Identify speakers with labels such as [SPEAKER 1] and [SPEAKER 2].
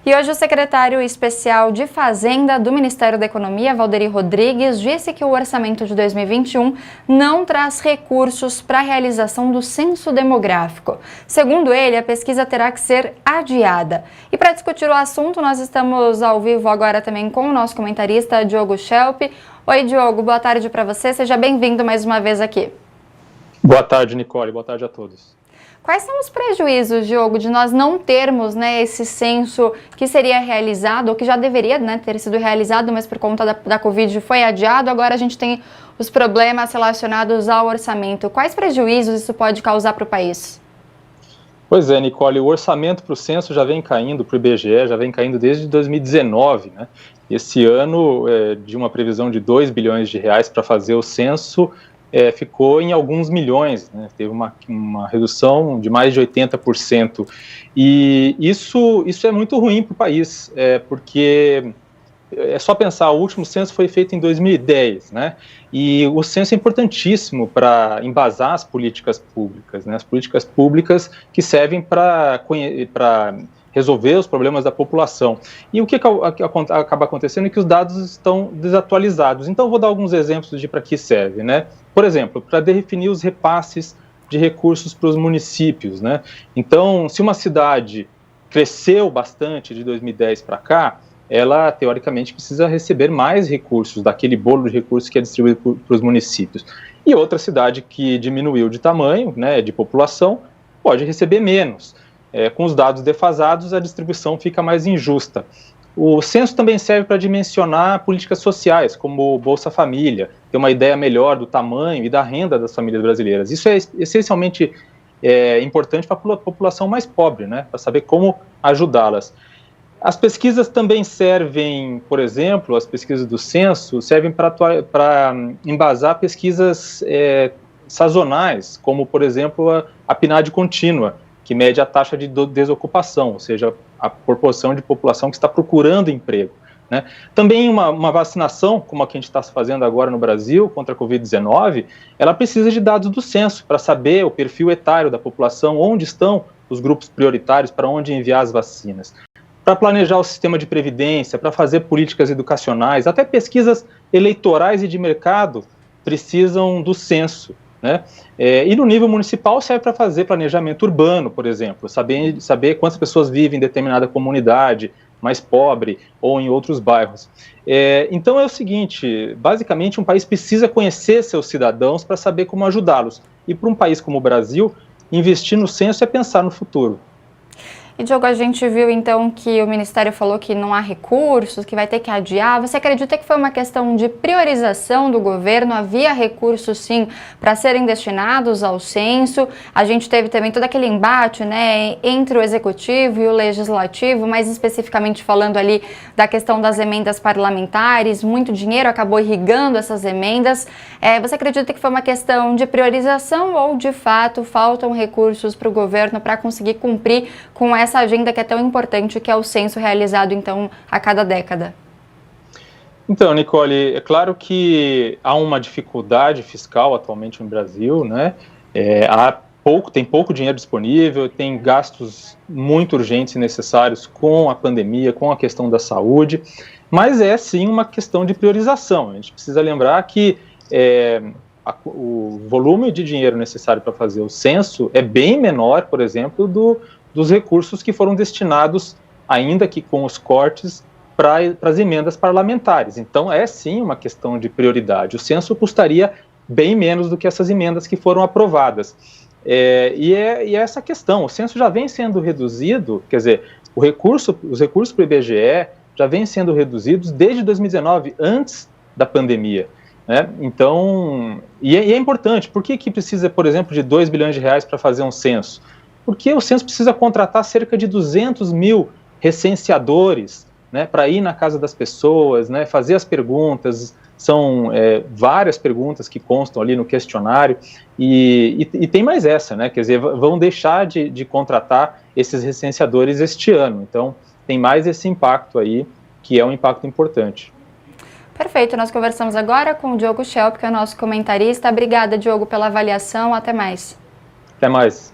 [SPEAKER 1] E hoje o secretário especial de Fazenda do Ministério da Economia, Valderi Rodrigues, disse que o orçamento de 2021 não traz recursos para a realização do censo demográfico. Segundo ele, a pesquisa terá que ser adiada. E para discutir o assunto, nós estamos ao vivo agora também com o nosso comentarista, Diogo Schelp. Oi, Diogo, boa tarde para você. Seja bem-vindo mais uma vez aqui.
[SPEAKER 2] Boa tarde, Nicole. Boa tarde a todos.
[SPEAKER 1] Quais são os prejuízos, Diogo, de nós não termos esse censo que seria realizado, ou que já deveria ter sido realizado, mas por conta da Covid foi adiado, agora a gente tem os problemas relacionados ao orçamento. Quais prejuízos isso pode causar para o país?
[SPEAKER 2] Pois é, Nicole, o orçamento para o censo já vem caindo, para o IBGE, já vem caindo desde 2019, né? Esse ano, de uma previsão de 2 bilhões de reais para fazer o censo, ficou em alguns milhões, né? Teve uma redução de mais de 80%, e isso é muito ruim para o país, porque é só pensar, o último censo foi feito em 2010, né? E o censo é importantíssimo para embasar as políticas públicas, né? As políticas públicas que servem para resolver os problemas da população. E o que acaba acontecendo é que os dados estão desatualizados. Então, vou dar alguns exemplos de para que serve, né? Por exemplo, para definir os repasses de recursos para os municípios, né? Então, se uma cidade cresceu bastante de 2010 para cá, ela, teoricamente, precisa receber mais recursos daquele bolo de recursos que é distribuído para os municípios. E outra cidade que diminuiu de tamanho, né, de população, pode receber menos. Com os dados defasados, a distribuição fica mais injusta. O censo também serve para dimensionar políticas sociais, como o Bolsa Família, ter uma ideia melhor do tamanho e da renda das famílias brasileiras. Isso é essencialmente importante para a população mais pobre, né, para saber como ajudá-las. As pesquisas também servem, por exemplo, as pesquisas do censo servem para embasar pesquisas sazonais, como, por exemplo, a PNAD contínua, que mede a taxa de desocupação, ou seja, a proporção de população que está procurando emprego, né? Também uma vacinação, como a que a gente está fazendo agora no Brasil, contra a Covid-19, ela precisa de dados do censo, para saber o perfil etário da população, onde estão os grupos prioritários, para onde enviar as vacinas. Para planejar o sistema de previdência, para fazer políticas educacionais, até pesquisas eleitorais e de mercado precisam do censo, né? E no nível municipal serve para fazer planejamento urbano, por exemplo, saber quantas pessoas vivem em determinada comunidade mais pobre ou em outros bairros. Então é o seguinte, basicamente um país precisa conhecer seus cidadãos para saber como ajudá-los. E para um país como o Brasil, investir no censo é pensar no futuro.
[SPEAKER 1] E, Diogo, a gente viu então que o Ministério falou que não há recursos, que vai ter que adiar. Você acredita que foi uma questão de priorização do governo? Havia recursos, sim, para serem destinados ao censo. A gente teve também todo aquele embate, né, entre o Executivo e o Legislativo, mais especificamente falando ali da questão das emendas parlamentares. Muito dinheiro acabou irrigando essas emendas. Você acredita que foi uma questão de priorização ou, de fato, faltam recursos para o governo para conseguir cumprir com essa agenda que é tão importante, que é o censo realizado, então, a cada década?
[SPEAKER 2] Então, Nicole, é claro que há uma dificuldade fiscal atualmente no Brasil, né? Tem pouco dinheiro disponível, tem gastos muito urgentes e necessários com a pandemia, com a questão da saúde, mas é sim uma questão de priorização. A gente precisa lembrar que o volume de dinheiro necessário para fazer o censo é bem menor, por exemplo, dos recursos que foram destinados, ainda que com os cortes, para as emendas parlamentares. Então, é sim uma questão de prioridade. O censo custaria bem menos do que essas emendas que foram aprovadas. E é essa questão. O censo já vem sendo reduzido, quer dizer, os recursos para o IBGE já vêm sendo reduzidos desde 2019, antes da pandemia, né? Então, é importante. Por que precisa, por exemplo, de 2 bilhões de reais para fazer um censo? Porque o censo precisa contratar cerca de 200 mil recenseadores, né, para ir na casa das pessoas, né, fazer as perguntas. São várias perguntas que constam ali no questionário, e tem mais essa, né, quer dizer, vão deixar de contratar esses recenseadores este ano. Então, tem mais esse impacto aí, que é um impacto importante.
[SPEAKER 1] Perfeito, nós conversamos agora com o Diogo Schelp, que é o nosso comentarista. Obrigada, Diogo, pela avaliação. Até mais.
[SPEAKER 2] Até mais.